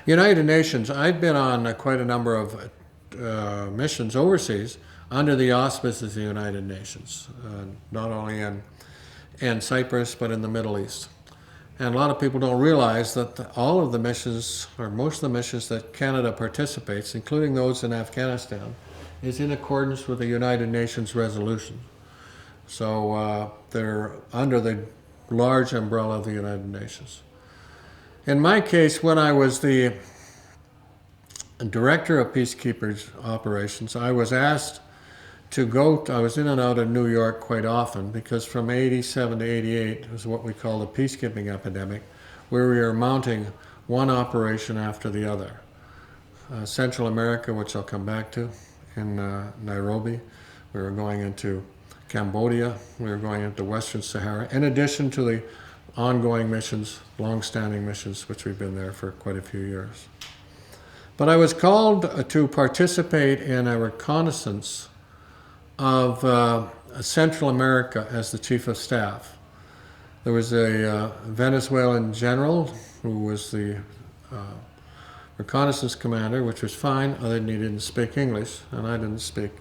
United Nations, I've been on quite a number of missions overseas under the auspices of the United Nations, not only in Cyprus but in the Middle East. And a lot of people don't realize that all of the missions, or most of the missions that Canada participates, including those in Afghanistan, is in accordance with the United Nations resolution. So they're under the large umbrella of the United Nations. In my case, when I was the director of peacekeepers operations, I was asked to go, I was in and out of New York quite often because from 87 to 88 was what we call the peacekeeping epidemic, where we were mounting one operation after the other. Central America, which I'll come back to, in Nairobi. We were going into Cambodia. We were going into Western Sahara, in addition to the ongoing missions, long-standing missions, which we've been there for quite a few years. But I was called to participate in a reconnaissance of Central America as the chief of staff. There was a Venezuelan general who was the reconnaissance commander, which was fine, other than he didn't speak English, and I didn't speak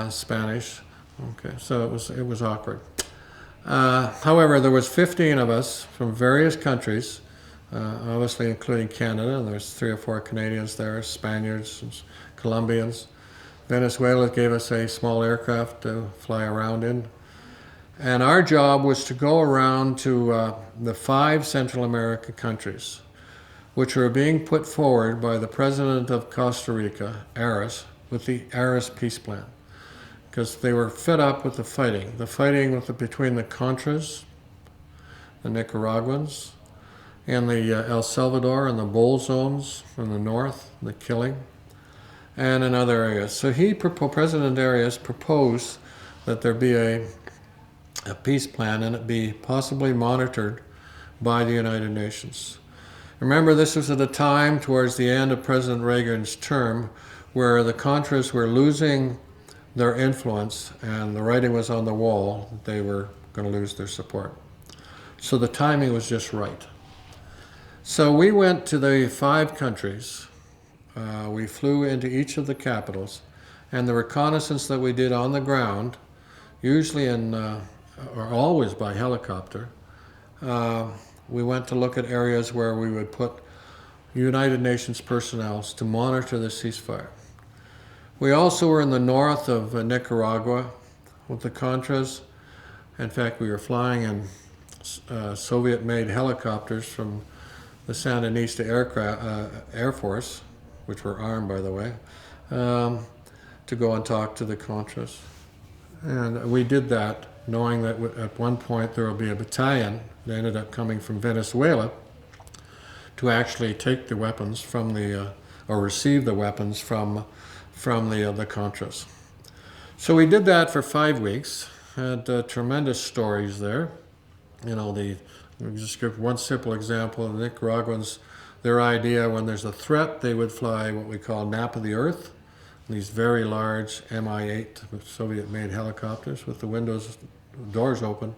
Spanish. Okay, so it was awkward. However, there was 15 of us from various countries, obviously including Canada, and there's 3 or 4 Canadians there, Spaniards, and Colombians. Venezuela gave us a small aircraft to fly around in. And our job was to go around to the 5 Central American countries, which were being put forward by the president of Costa Rica, Aris, with the Aris peace plan. Because they were fed up with the fighting between the Contras, the Nicaraguans, and the El Salvador and the bull zones in the north, the killing, and in other areas. So President Arias proposed that there be a peace plan and it be possibly monitored by the United Nations. Remember, this was at a time towards the end of President Reagan's term where the Contras were losing their influence and the writing was on the wall that they were going to lose their support. So the timing was just right. So we went to the 5 countries. We flew into each of the capitals, and the reconnaissance that we did on the ground, usually or always by helicopter, we went to look at areas where we would put United Nations personnel to monitor the ceasefire. We also were in the north of Nicaragua with the Contras. In fact, we were flying in Soviet-made helicopters from the Sandinista Air Force, which were armed, by the way, to go and talk to the Contras. And we did that knowing that at one point there would be a battalion that ended up coming from Venezuela to actually take the weapons from or receive the weapons from the Contras. So we did that for 5 weeks, had tremendous stories there. You know, just give one simple example. The Nicaraguans, their idea, when there's a threat, they would fly what we call nap of the earth, these very large Mi-8 Soviet-made helicopters with the doors open,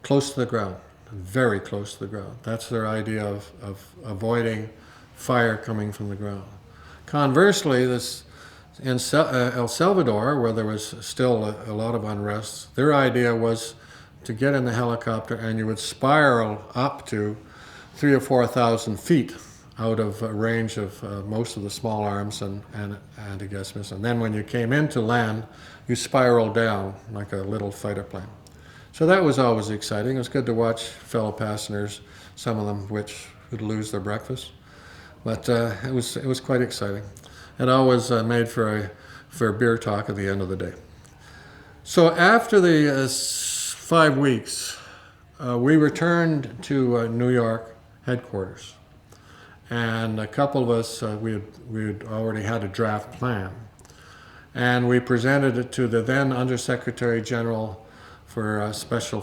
close to the ground, very close to the ground. That's their idea of avoiding fire coming from the ground. Conversely, in El Salvador, where there was still a lot of unrest, their idea was to get in the helicopter and you would spiral up to 3,000 or 4,000 feet out of range of most of the small arms and anti-gas missiles. And then when you came into land, you spiraled down like a little fighter plane. So that was always exciting. It was good to watch fellow passengers, some of them which would lose their breakfast. But it was quite exciting. It always made for a beer talk at the end of the day. So after the 5 weeks, we returned to New York headquarters. And a couple of us, we had already had a draft plan. And we presented it to the then Undersecretary General for Special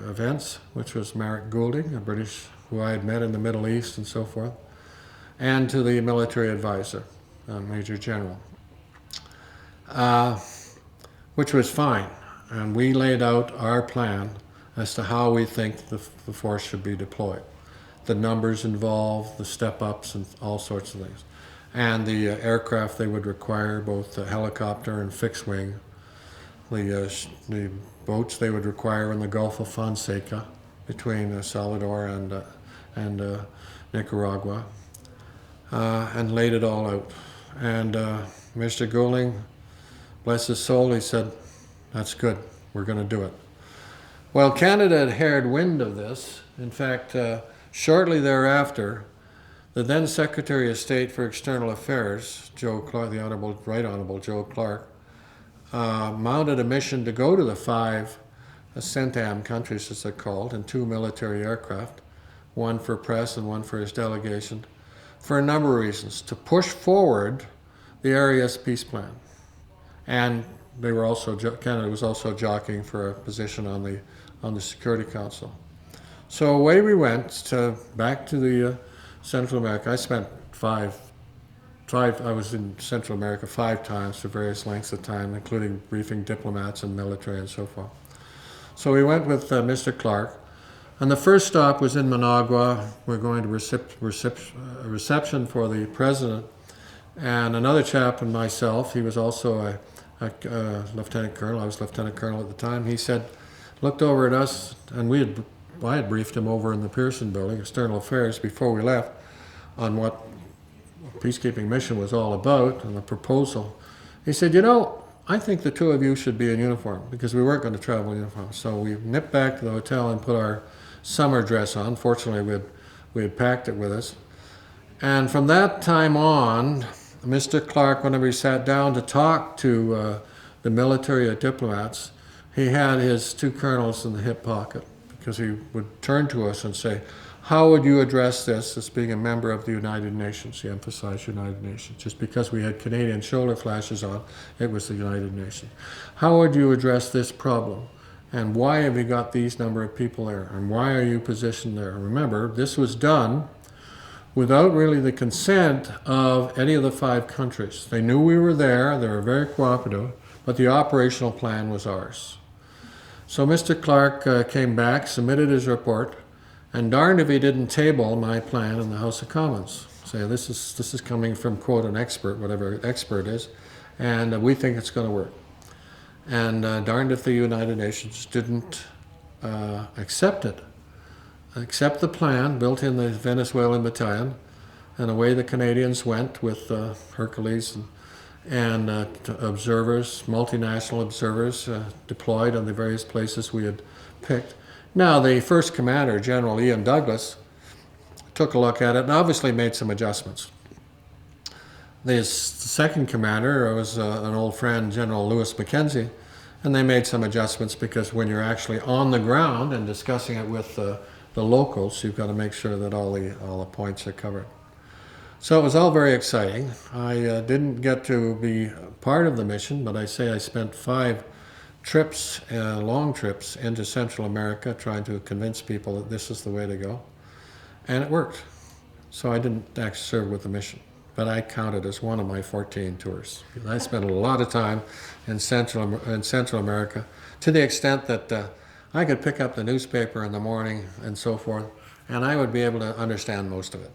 Events, which was Marek Goulding, a British who I had met in the Middle East and so forth, and to the military advisor, Major General, which was fine. And we laid out our plan as to how we think the force should be deployed. the numbers involved, the step-ups, and all sorts of things. And the aircraft they would require, both the helicopter and fixed wing. The boats they would require in the Gulf of Fonseca between Salvador and Nicaragua, and laid it all out. And Mr. Goulding, bless his soul, he said, "That's good, we're going to do it." Well, Canada had heard wind of this. In fact, shortly thereafter, the then Secretary of State for External Affairs, Joe Clark, the Right Honorable Joe Clark, mounted a mission to go to the 5 CENTAM countries, as they're called, and 2 military aircraft, one for press and one for his delegation, for a number of reasons, to push forward the Arias peace plan. And they were also, Canada was also jockeying for a position on the Security Council. So away we went back to the Central America. I spent I was in Central America 5 times for various lengths of time, including briefing diplomats and military and so forth. So we went with Mr. Clark, and the first stop was in Managua. We're going to reception for the president, and another chap and myself. He was also a lieutenant colonel. I was lieutenant colonel at the time. He said, looked over at us, and I had briefed him over in the Pearson Building, External Affairs, before we left, on what peacekeeping mission was all about and the proposal. He said, I think the 2 of you should be in uniform, because we weren't going to travel in uniform. So we nipped back to the hotel and put our summer dress on. Fortunately, we had packed it with us. And from that time on, Mr. Clark, whenever he sat down to talk to the military diplomats, he had his 2 colonels in the hip pocket, because he would turn to us and say, how would you address this as being a member of the United Nations? He emphasized United Nations. Just because we had Canadian shoulder flashes on, it was the United Nations. How would you address this problem? And why have you got these number of people there? And why are you positioned there? Remember, this was done without really the consent of any of the 5 countries. They knew we were there, they were very cooperative, but the operational plan was ours. So Mr. Clark came back, submitted his report, and darned if he didn't table my plan in the House of Commons. Say, this is coming from, quote, an expert, whatever expert is, and we think it's going to work. And darned if the United Nations didn't accept it. Accept the plan, built in the Venezuelan battalion, and away the Canadians went with Hercules and observers, multinational observers, deployed on the various places we had picked. Now, the first commander, General Ian Douglas, took a look at it and obviously made some adjustments. The second commander was an old friend, General Lewis Mackenzie, and they made some adjustments because when you're actually on the ground and discussing it with the locals, you've got to make sure that all the points are covered. So it was all very exciting. I didn't get to be part of the mission, but I spent 5 trips, long trips into Central America, trying to convince people that this is the way to go. And it worked. So I didn't actually serve with the mission, but I counted as one of my 14 tours. I spent a lot of time in Central America, to the extent that I could pick up the newspaper in the morning and so forth, and I would be able to understand most of it.